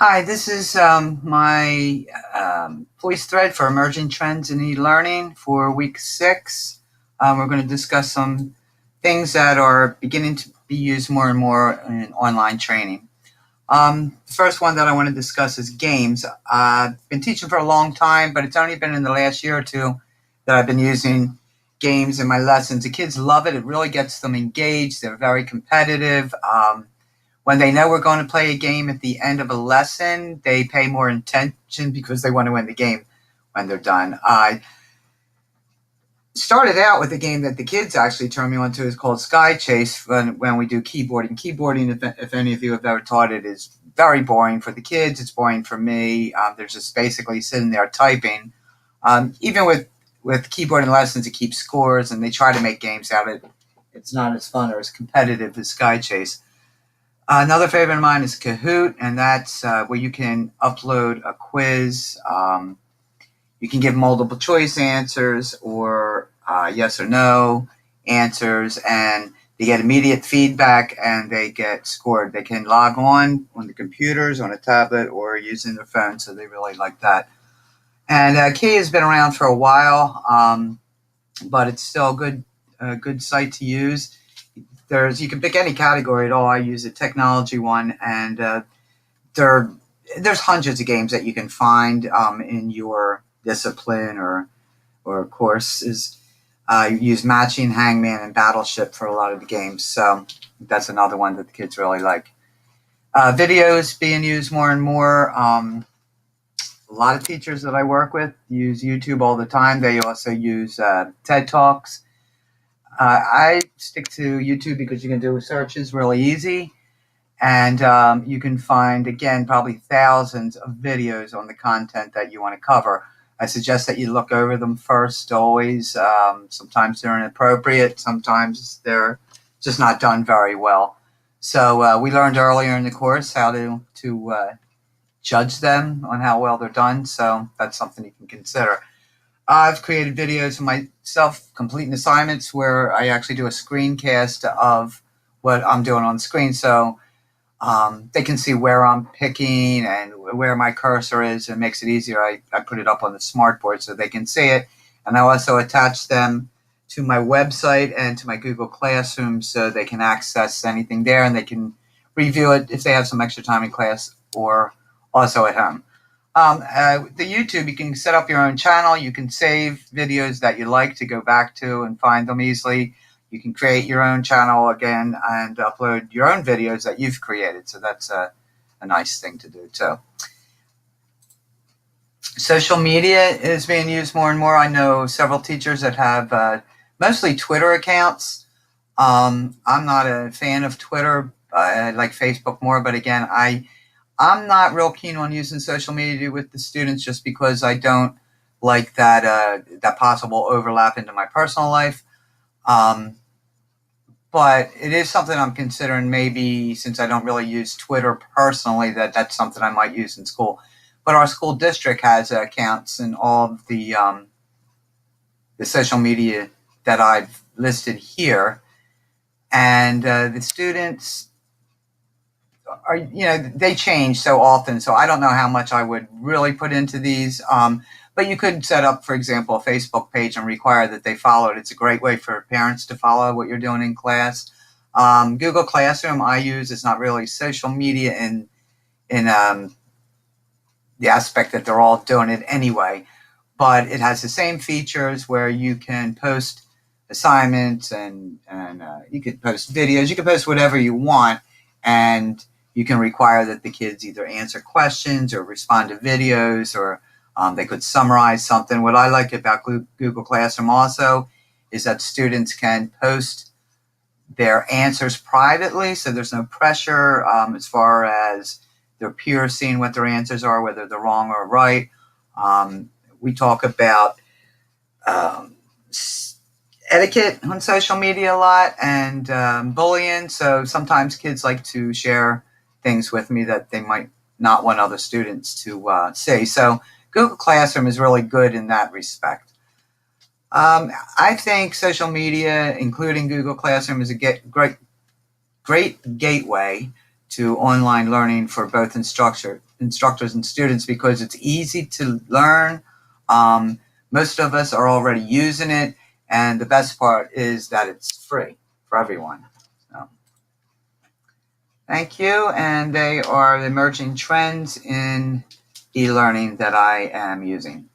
Hi, this is my voice thread for emerging trends in e-learning for week 6. We're going to discuss some things that are beginning to be used more and more in online training. The first one that I want to discuss is games. I've been teaching for a long time, but it's only been in the last year or two that I've been using games in my lessons. The kids love it. It really gets them engaged. They're very competitive. When they know we're going to play a game at the end of a lesson, they pay more attention because they want to win the game when they're done. I started out with a game that the kids actually turned me on to. Is called Sky Chase when we do keyboarding. Keyboarding, if any of you have ever taught it, is very boring for the kids. It's boring for me. They're just basically sitting there typing. Even with keyboarding lessons, it keeps scores, and they try to make games out of it. It's not as fun or as competitive as Sky Chase. Another favorite of mine is Kahoot, and that's where you can upload a quiz. You can give multiple choice answers or yes or no answers, and they get immediate feedback and they get scored. They can log on the computers, on a tablet, or using their phone, so they really like that. And Key has been around for a while, but it's still a good site to use. You can pick any category at all. I use a technology one, and there's hundreds of games that you can find in your discipline or courses. Use Matching, Hangman, and Battleship for a lot of the games. So that's another one that the kids really like. Videos being used more and more. A lot of teachers that I work with use YouTube all the time. They also use TED Talks. I stick to YouTube because you can do searches really easy, and you can find, again, probably thousands of videos on the content that you want to cover. I suggest that you look over them first, always. Sometimes they're inappropriate. Sometimes they're just not done very well. So we learned earlier in the course how to judge them on how well they're done. So that's something you can consider. I've created videos of myself completing assignments where I actually do a screencast of what I'm doing on the screen, so they can see where I'm picking and where my cursor is. It makes it easier. I put it up on the smartboard so they can see it, and I also attach them to my website and to my Google Classroom so they can access anything there, and they can review it if they have some extra time in class or also at home. The YouTube, you can set up your own channel. You can save videos that you like to go back to and find them easily. You can create your own channel again and upload your own videos that you've created. So that's a nice thing to do too. Social media is being used more and more. I know several teachers that have mostly Twitter accounts. I'm not a fan of Twitter. I like Facebook more, but again, I'm not real keen on using social media with the students just because I don't like that possible overlap into my personal life. But it is something I'm considering, maybe, since I don't really use Twitter personally, that's something I might use in school. But our school district has accounts in all of the social media that I've listed here. And the students are, they change so often, so I don't know how much I would really put into these. But you could set up, for example, a Facebook page and require that they follow it. It's a great way for parents to follow what you're doing in class. Google Classroom I use. It's not really social media in the aspect that they're all doing it anyway, but it has the same features where you can post assignments and you can post videos. You can post whatever you want, and you can require that the kids either answer questions or respond to videos, or they could summarize something. What I like about Google Classroom also is that students can post their answers privately, so there's no pressure as far as their peers seeing what their answers are, whether they're wrong or right. We talk about etiquette on social media a lot, and bullying, so sometimes kids like to share things with me that they might not want other students to see. So Google Classroom is really good in that respect. I think social media, including Google Classroom, is a great gateway to online learning for both instructors and students because it's easy to learn. Most of us are already using it, and the best part is that it's free for everyone. So, thank you, and they are the emerging trends in e-learning that I am using.